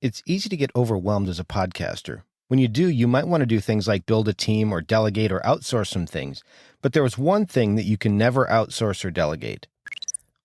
It's easy to get overwhelmed as a podcaster. When you do, you might want to do things like build a team or delegate or outsource some things. But there was one thing that you can never outsource or delegate.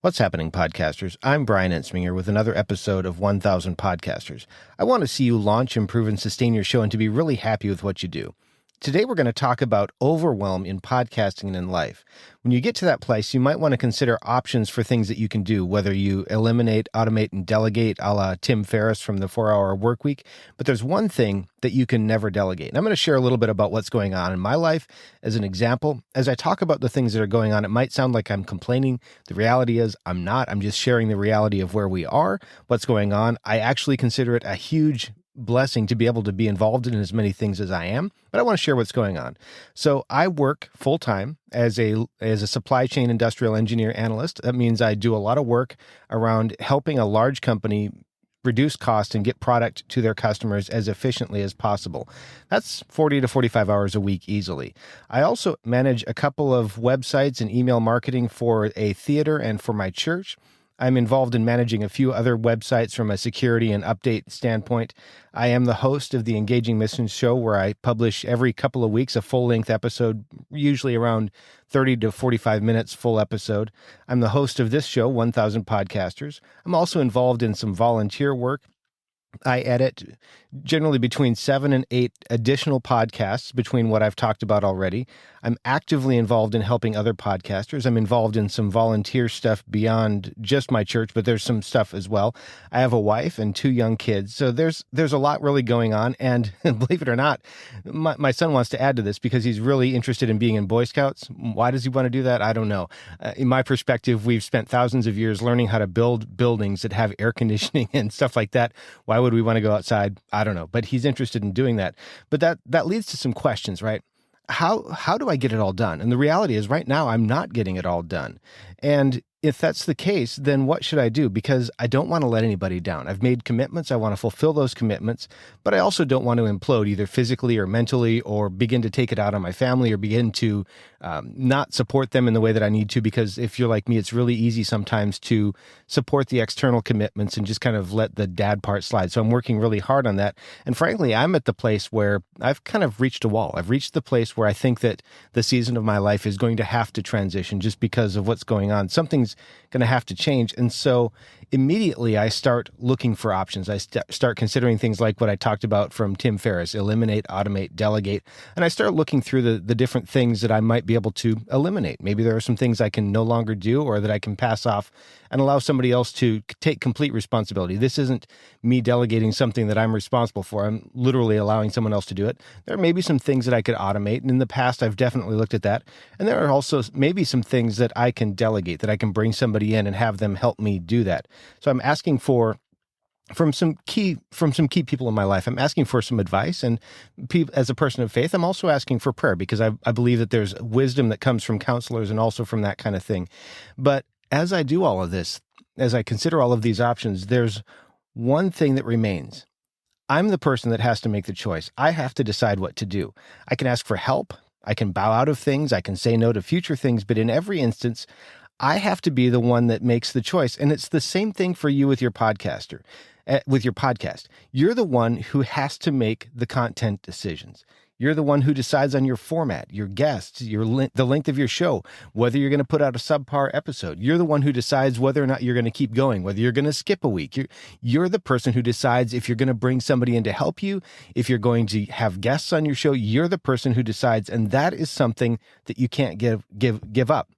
What's happening, podcasters? I'm Brian Ensminger with another episode of 1000 Podcasters. I want to see you launch, improve, and sustain your show and to be really happy with what you do. Today, we're going to talk about overwhelm in podcasting and in life. When you get to that place, you might want to consider options for things that you can do, whether you eliminate, automate, and delegate, a la Tim Ferriss from the 4-Hour Workweek. But there's one thing that you can never delegate. And I'm going to share a little bit about what's going on in my life as an example. As I talk about the things that are going on, it might sound like I'm complaining. The reality is I'm not. I'm just sharing the reality of where we are, what's going on. I actually consider it a huge blessing to be able to be involved in as many things as I am, but I want to share what's going on. So I work full-time as a supply chain industrial engineer analyst. That means I do a lot of work around helping a large company reduce cost and get product to their customers as efficiently as possible. That's 40 to 45 hours a week easily. I also manage a couple of websites and email marketing for a theater and for my church. I'm involved in managing a few other websites from a security and update standpoint. I am the host of the Engaging Missions show, where I publish every couple of weeks a full-length episode, usually around 30 to 45 minutes full episode. I'm the host of this show, 1000 Podcasters. I'm also involved in some volunteer work. I edit generally between 7 and 8 additional podcasts between what I've talked about already. I'm actively involved in helping other podcasters. I'm involved in some volunteer stuff beyond just my church, but there's some stuff as well. I have a wife and 2 young kids, so there's a lot really going on. And believe it or not, my son wants to add to this because he's really interested in being in Boy Scouts. Why does he want to do that? I don't know. In my perspective, we've spent thousands of years learning how to build buildings that have air conditioning and stuff like that. Why would we want to go outside? I don't know, but he's interested in doing that. But that leads to some questions, right? How do I get it all done? And the reality is right now I'm not getting it all done. And if that's the case, then what should I do? Because I don't want to let anybody down. I've made commitments. I want to fulfill those commitments, but I also don't want to implode either physically or mentally or begin to take it out on my family or begin to not support them in the way that I need to. Because if you're like me, it's really easy sometimes to support the external commitments and just kind of let the dad part slide. So I'm working really hard on that. And frankly, I'm at the place where I've kind of reached a wall. I've reached the place where I think that the season of my life is going to have to transition just because of what's going on. Something's going to have to change. And so immediately I start looking for options. I start considering things like what I talked about from Tim Ferriss: eliminate, automate, delegate. And I start looking through the different things that I might be able to eliminate. Maybe there are some things I can no longer do or that I can pass off and allow somebody else to take complete responsibility. This isn't me delegating something that I'm responsible for. I'm literally allowing someone else to do it. There may be some things that I could automate. And in the past, I've definitely looked at that. And there are also maybe some things that I can delegate, that I can bring somebody in and have them help me do that. So I'm asking from some key people in my life, I'm asking for some advice. And as a person of faith, I'm also asking for prayer because I believe that there's wisdom that comes from counselors and also from that kind of thing. But as I do all of this, as I consider all of these options, there's one thing that remains. I'm the person that has to make the choice. I have to decide what to do. I can ask for help. I can bow out of things. I can say no to future things. But in every instance, I have to be the one that makes the choice. And it's the same thing for you with your podcast. You're the one who has to make the content decisions. You're the one who decides on your format, your guests, the length of your show, whether you're going to put out a subpar episode. You're the one who decides whether or not you're going to keep going, whether you're going to skip a week. You're the person who decides if you're going to bring somebody in to help you, if you're going to have guests on your show. You're the person who decides, and that is something that you can't give up.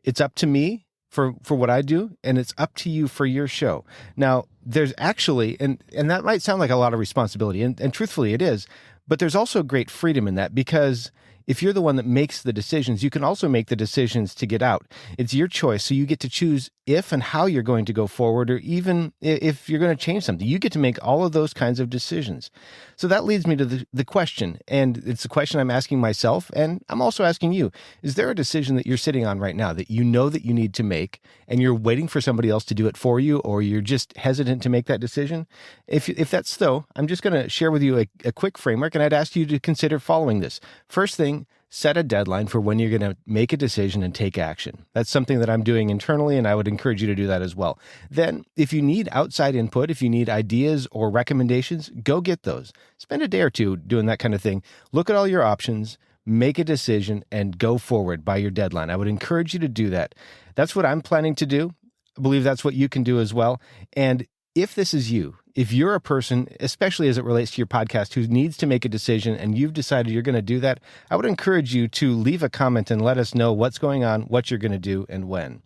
It's up to me for what I do, and it's up to you for your show. Now, there's actually, and that might sound like a lot of responsibility, and truthfully it is, but there's also great freedom in that, because if you're the one that makes the decisions, you can also make the decisions to get out. It's your choice, so you get to choose if and how you're going to go forward, or even if you're going to change something. You get to make all of those kinds of decisions. So that leads me to the question, and it's a question I'm asking myself, and I'm also asking you. Is there a decision that you're sitting on right now that you know that you need to make, and you're waiting for somebody else to do it for you, or you're just hesitant to make that decision? If that's so, I'm just going to share with you a quick framework, and I'd ask you to consider following this. First thing thing, set a deadline for when you're going to make a decision and take action. That's something that I'm doing internally, and I would encourage you to do that as well. Then, if you need outside input, if you need ideas or recommendations, go get those. Spend a day or two doing that kind of thing. Look at all your options, make a decision, and go forward by your deadline. I would encourage you to do that. That's what I'm planning to do. I believe that's what you can do as well. And if this is you, if you're a person, especially as it relates to your podcast, who needs to make a decision and you've decided you're going to do that, I would encourage you to leave a comment and let us know what's going on, what you're going to do, and when.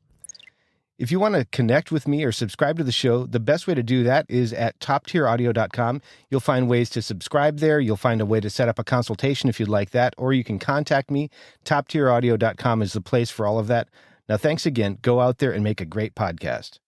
If you want to connect with me or subscribe to the show, the best way to do that is at toptieraudio.com. You'll find ways to subscribe there. You'll find a way to set up a consultation if you'd like that, or you can contact me. Toptieraudio.com is the place for all of that. Now, thanks again. Go out there and make a great podcast.